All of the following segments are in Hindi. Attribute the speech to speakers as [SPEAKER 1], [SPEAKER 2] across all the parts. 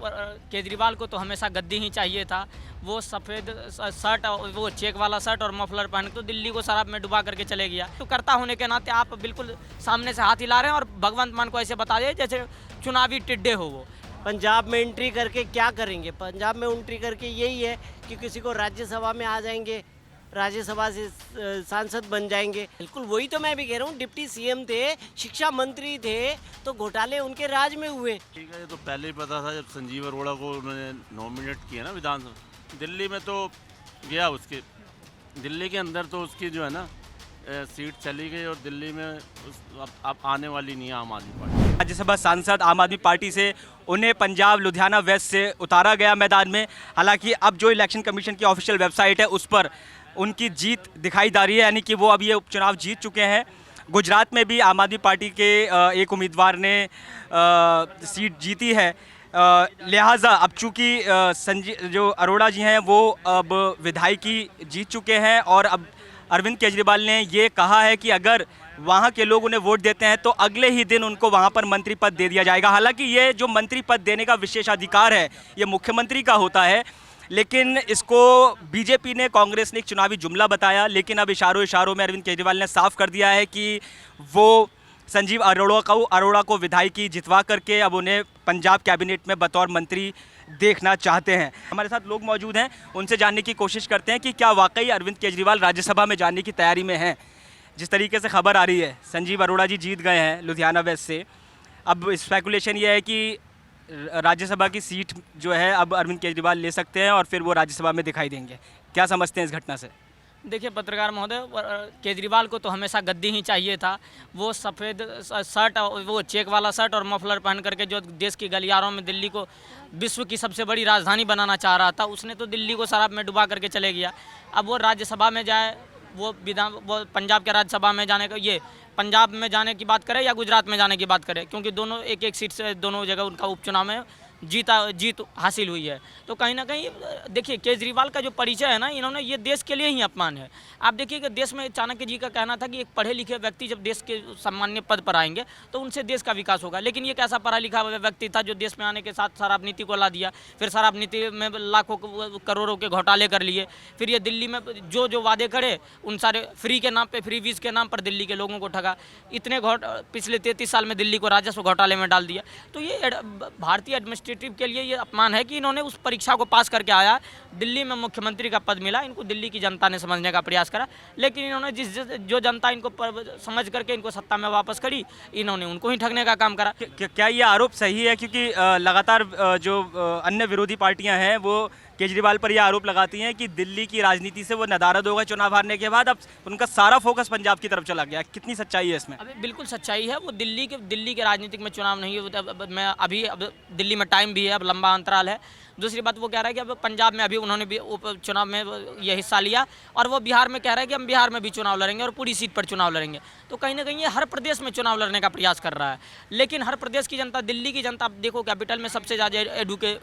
[SPEAKER 1] केजरीवाल को तो हमेशा गद्दी ही चाहिए था। वो सफ़ेद शर्ट और वो चेक वाला शर्ट और मफलर पहन के तो दिल्ली को शराब में डुबा करके चले गया। तो करता होने के नाते आप बिल्कुल सामने से हाथ हिला रहे हैं और भगवंत मान को ऐसे बता दिए जैसे चुनावी टिड्डे हो। वो
[SPEAKER 2] पंजाब में एंट्री करके क्या करेंगे? पंजाब में एंट्री करके यही है कि किसी को राज्यसभा में आ जाएंगे, राज्यसभा से सांसद बन जाएंगे। बिल्कुल वही तो मैं भी कह रहा हूँ। डिप्टी सीएम थे, शिक्षा मंत्री थे, तो घोटाले उनके राज में हुए।
[SPEAKER 3] ठीक है, ये तो पहले ही पता था जब संजीव अरोड़ा को उन्होंने नॉमिनेट किया ना विधानसभा। दिल्ली में तो गया, उसके दिल्ली के अंदर तो उसकी जो है ना सीट चली गई और दिल्ली में अब आने वाली नहीं है आम आदमी पार्टी।
[SPEAKER 4] राज्यसभा सांसद आम आदमी पार्टी से उन्हें पंजाब लुधियाना वेस्ट से उतारा गया मैदान में। हालांकि अब जो इलेक्शन कमीशन की ऑफिशियल वेबसाइट है उस पर उनकी जीत दिखाई जा रही है, यानी कि वो अब ये उपचुनाव जीत चुके हैं। गुजरात में भी आम आदमी पार्टी के एक उम्मीदवार ने सीट जीती है। लिहाजा अब चूँकि जो अरोड़ा जी हैं वो अब विधायकी जीत चुके हैं और अब अरविंद केजरीवाल ने ये कहा है कि अगर वहाँ के लोग उन्हें वोट देते हैं तो अगले ही दिन उनको वहाँ पर मंत्री पद दे दिया जाएगा। हालांकि ये जो मंत्री पद देने का विशेषाधिकार है ये मुख्यमंत्री का होता है, लेकिन इसको बीजेपी ने, कांग्रेस ने एक चुनावी जुमला बताया। लेकिन अब इशारों में अरविंद केजरीवाल ने साफ कर दिया है कि वो संजीव अरोड़ा को विधायकी जितवा करके अब उन्हें पंजाब कैबिनेट में बतौर मंत्री देखना चाहते हैं। हमारे साथ लोग मौजूद हैं, उनसे जानने की कोशिश करते हैं कि क्या वाकई अरविंद केजरीवाल राज्यसभा में जाने की तैयारी में हैं। जिस तरीके से खबर आ रही है संजीव अरोड़ा जी जीत गए हैं लुधियाना वेस्ट से। अब स्पेकुलेशन ये है कि राज्यसभा की सीट जो है अब अरविंद केजरीवाल ले सकते हैं और फिर वो राज्यसभा में दिखाई देंगे। क्या समझते हैं इस घटना से?
[SPEAKER 1] देखिए पत्रकार महोदय, केजरीवाल को तो हमेशा गद्दी ही चाहिए था। वो सफ़ेद शर्ट और वो चेक वाला शर्ट और मफलर पहन करके जो देश की गलियारों में दिल्ली को विश्व की सबसे बड़ी राजधानी बनाना चाह रहा था, उसने तो दिल्ली को शराब में डुबा करके चले गया। अब वो राज्यसभा में जाए, वो पंजाब के राज्यसभा में जाने का, ये पंजाब में जाने की बात करें या गुजरात में जाने की बात करें, क्योंकि दोनों एक सीट से दोनों जगह उनका उपचुनाव में जीत हासिल हुई है। तो कहीं ना कहीं देखिए केजरीवाल का जो परिचय है ना, इन्होंने ये देश के लिए ही अपमान है। आप देखिए कि देश में चाणक्य जी का कहना था कि एक पढ़े लिखे व्यक्ति जब देश के सम्मान्य पद पर आएंगे तो उनसे देश का विकास होगा। लेकिन ये कैसा पढ़ा लिखा व्यक्ति था जो देश में आने के साथ शराब नीति को ला दिया, फिर शराब नीति में लाखों करोड़ों के घोटाले कर लिए, फिर ये दिल्ली में जो वादे करे उन सारे फ्री के नाम पर, फ्री वीज के नाम पर दिल्ली के लोगों को ठगा। इतने पिछले 33 साल में दिल्ली को राजस्व घोटाले में डाल दिया। तो ये भारतीय एडमिनिस्ट्रेटिव के लिए ये अपमान है कि इन्होंने उस परीक्षा को पास करके आया, दिल्ली में मुख्यमंत्री का पद मिला, इनको दिल्ली की जनता ने समझने का प्रयास करा, लेकिन इन्होंने जो जनता इनको समझ करके इनको सत्ता में वापस करी, इन्होंने उनको ही ठगने का काम करा।
[SPEAKER 4] क्या ये आरोप सही है? क्योंकि लगातार जो अन्य विरोधी पार्टियां हैं वो केजरीवाल पर यह आरोप लगाती हैं कि दिल्ली की राजनीति से वो नदारद हो गए चुनाव हारने के बाद, अब उनका सारा फोकस पंजाब की तरफ चला गया। कितनी सच्चाई है इसमें?
[SPEAKER 1] अभी बिल्कुल सच्चाई है। वो दिल्ली के राजनीतिक में चुनाव नहीं है। मैं अब दिल्ली में टाइम भी है, अब लंबा अंतराल है। दूसरी बात वो कह रहा है कि अब पंजाब में अभी उन्होंने भी चुनाव में ये हिस्सा लिया, और वो बिहार में कह रहा है कि हम बिहार में भी चुनाव लड़ेंगे और पूरी सीट पर चुनाव लड़ेंगे। तो कहीं ना कहीं ये हर प्रदेश में चुनाव लड़ने का प्रयास कर रहा है। लेकिन हर प्रदेश की जनता, दिल्ली की जनता, देखो कैपिटल में सबसे ज़्यादा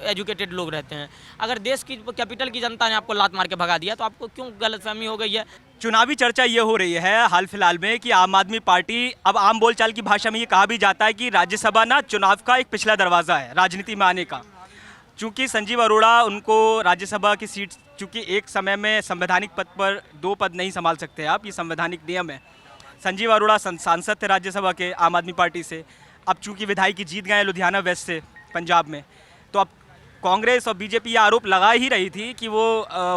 [SPEAKER 1] एजुकेटेड लोग रहते हैं। अगर देश की कैपिटल की जनता ने आपको लात मार के भगा दिया तो आपको क्यों गलतफहमी हो गई है?
[SPEAKER 4] चुनावी चर्चा ये हो रही है हाल फिलहाल में कि आम आदमी पार्टी, अब आम बोलचाल की भाषा में ये कहा भी जाता है कि राज्यसभा ना चुनाव का एक पिछला दरवाज़ा है राजनीति में आने का। चूँकि संजीव अरोड़ा, उनको राज्यसभा की सीट, चूँकि एक समय में संवैधानिक पद पर 2 पद नहीं संभाल सकते आप, ये संवैधानिक नियम है। संजीव अरोड़ा सांसद थे राज्यसभा के आम आदमी पार्टी से। अब चूँकि विधायकी जीत गए लुधियाना वेस्ट से पंजाब में, तो अब कांग्रेस और बीजेपी ये आरोप लगा ही रही थी कि वो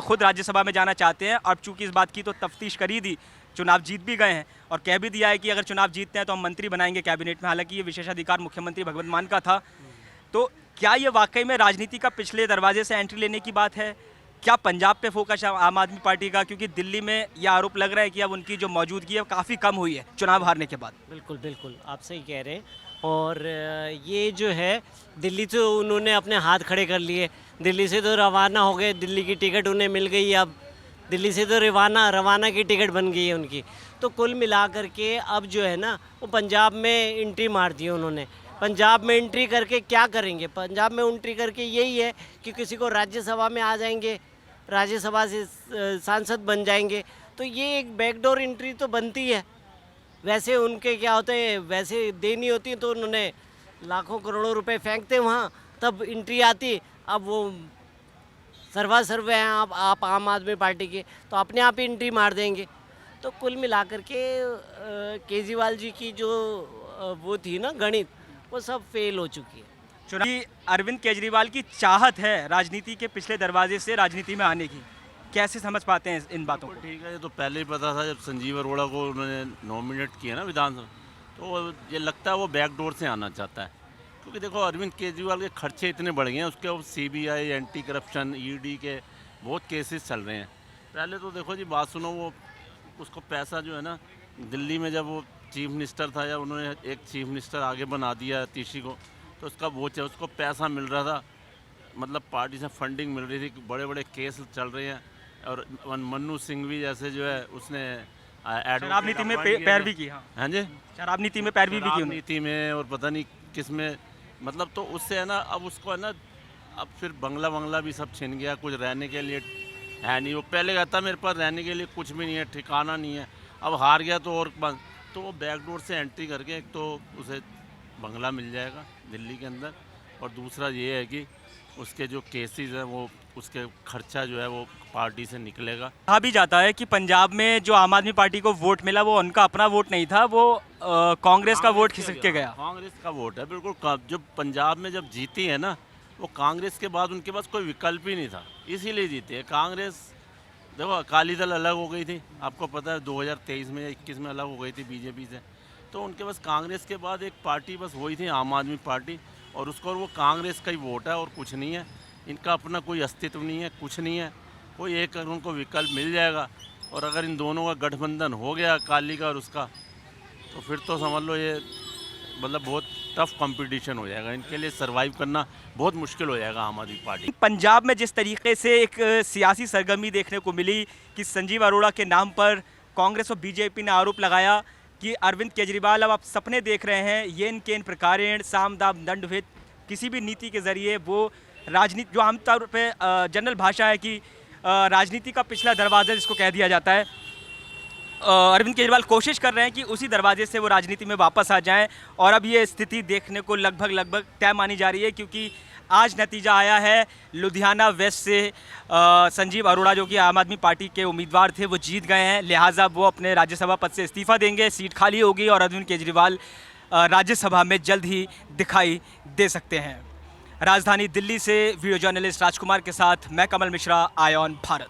[SPEAKER 4] खुद राज्यसभा में जाना चाहते हैं। अब चूँकि इस बात की तो तफ्तीश करी दी, चुनाव जीत भी गए हैं और कह भी दिया है कि अगर चुनाव जीतते हैं तो हम मंत्री बनाएंगे कैबिनेट में। हालांकि ये विशेषाधिकार मुख्यमंत्री भगवंत मान का था। तो क्या ये वाकई में राजनीति का पिछले दरवाजे से एंट्री लेने की बात है? क्या पंजाब पे फोकस है आम आदमी पार्टी का? क्योंकि दिल्ली में यह आरोप लग रहा है कि अब उनकी जो मौजूदगी है काफ़ी कम हुई है चुनाव हारने के बाद।
[SPEAKER 2] बिल्कुल बिल्कुल आप सही कह रहे हैं। और ये जो है दिल्ली से उन्होंने अपने हाथ खड़े कर लिए, दिल्ली से तो रवाना हो गए, दिल्ली की टिकट उन्हें मिल गई। अब दिल्ली से तो रवाना की टिकट बन गई है उनकी। तो कुल मिला करके अब जो है ना वो पंजाब में एंट्री मार दी उन्होंने। पंजाब में एंट्री करके क्या करेंगे? पंजाब में एंट्री करके यही है कि किसी को राज्यसभा में आ जाएंगे, राज्यसभा से सांसद बन जाएंगे। तो ये एक बैकडोर एंट्री तो बनती है। वैसे उनके क्या होते हैं, वैसे देनी होती है तो उन्होंने लाखों करोड़ों रुपए फेंकते वहाँ, तब एंट्री आती। अब वो सर्वा सर्वे हैं आप आम आदमी पार्टी के, तो अपने आप ही एंट्री मार देंगे। तो कुल मिलाकर के केजरीवाल जी की जो वो थी ना गणित, वो सब फेल हो चुकी है।
[SPEAKER 4] चुनावी अरविंद केजरीवाल की चाहत है राजनीति के पिछले दरवाजे से राजनीति में आने की, कैसे समझ पाते हैं इन बातों को?
[SPEAKER 3] ठीक है, ये तो पहले ही पता था जब संजीव अरोड़ा को उन्होंने नॉमिनेट किया ना विधानसभा, तो ये लगता है वो बैकडोर से आना चाहता है। क्योंकि देखो अरविंद केजरीवाल के खर्चे इतने बढ़ गए हैं, उसके अब सीबीआई, एंटी करप्शन, ईडी के बहुत केसेस चल रहे हैं। पहले तो देखो जी बात सुनो, वो उसको पैसा जो है ना, दिल्ली में जब वो चीफ मिनिस्टर था या उन्होंने एक चीफ मिनिस्टर आगे बना दिया तीशी को, तो उसका वो उसको पैसा मिल रहा था, मतलब पार्टी से फंडिंग मिल रही थी, बड़े बड़े केस चल रहे हैं। और मन्नू सिंह भी जैसे जो है उसने
[SPEAKER 4] शराब नीति में पैरवी की।
[SPEAKER 3] हाँ जी,
[SPEAKER 4] शराब नीति में पैरवी भी की उन्होंने।
[SPEAKER 3] नीति में और पता नहीं किस में, मतलब तो उससे है ना, अब उसको है ना, अब फिर बंगला भी सब छिन गया, कुछ रहने के लिए है नहीं। वो पहले कहता मेरे पास रहने के लिए कुछ भी नहीं है, ठिकाना नहीं है, अब हार गया तो और बंद। तो वो बैकडोर से एंट्री करके एक तो उसे बंगला मिल जाएगा दिल्ली के अंदर, और दूसरा ये है कि उसके जो केसेस हैं वो उसके खर्चा जो है वो पार्टी से निकलेगा।
[SPEAKER 4] कहा भी जाता है कि पंजाब में जो आम आदमी पार्टी को वोट मिला वो उनका अपना वोट नहीं था, वो कांग्रेस का वोट खिसक के गया।
[SPEAKER 3] कांग्रेस का वोट है बिल्कुल। जब पंजाब में जब जीती है ना, वो कांग्रेस के बाद उनके पास कोई विकल्प ही नहीं था, इसीलिए जीते। कांग्रेस देखो अकाली दल अलग हो गई थी, आपको पता है 2023 में या 21 में अलग हो गई थी बीजेपी से, तो उनके पास कांग्रेस के बाद एक पार्टी बस वही थी, आम आदमी पार्टी, और उसको वो कांग्रेस का ही वोट है और कुछ नहीं है। इनका अपना कोई अस्तित्व नहीं है, कुछ नहीं है। कोई एक अगर उनको विकल्प मिल जाएगा, और अगर इन दोनों का गठबंधन हो गया अकाली का और उसका, तो फिर तो समझ लो ये मतलब बहुत टफ कंपटीशन हो जाएगा, इनके लिए सरवाइव करना बहुत मुश्किल हो जाएगा आम आदमी पार्टी।
[SPEAKER 4] पंजाब में जिस तरीके से एक सियासी सरगर्मी देखने को मिली कि संजीव अरोड़ा के नाम पर कांग्रेस और बीजेपी ने आरोप लगाया कि अरविंद केजरीवाल अब आप सपने देख रहे हैं, येन केन प्रकारेण साम दाम दंड भेद, किसी भी नीति के ज़रिए वो राजनीति, जो आमतौर पे जनरल भाषा है कि राजनीति का पिछला दरवाज़ा जिसको कह दिया जाता है, अरविंद केजरीवाल कोशिश कर रहे हैं कि उसी दरवाजे से वो राजनीति में वापस आ जाएं। और अब ये स्थिति देखने को लगभग तय मानी जा रही है, क्योंकि आज नतीजा आया है लुधियाना वेस्ट से संजीव अरोड़ा जो कि आम आदमी पार्टी के उम्मीदवार थे वो जीत गए हैं, लिहाजा वो अपने राज्यसभा पद से इस्तीफा देंगे, सीट खाली होगी और अरविंद केजरीवाल राज्यसभा में जल्द ही दिखाई दे सकते हैं। राजधानी दिल्ली से वीडियो जर्नलिस्ट राजकुमार के साथ मैं कमल मिश्रा, आय ऑन भारत।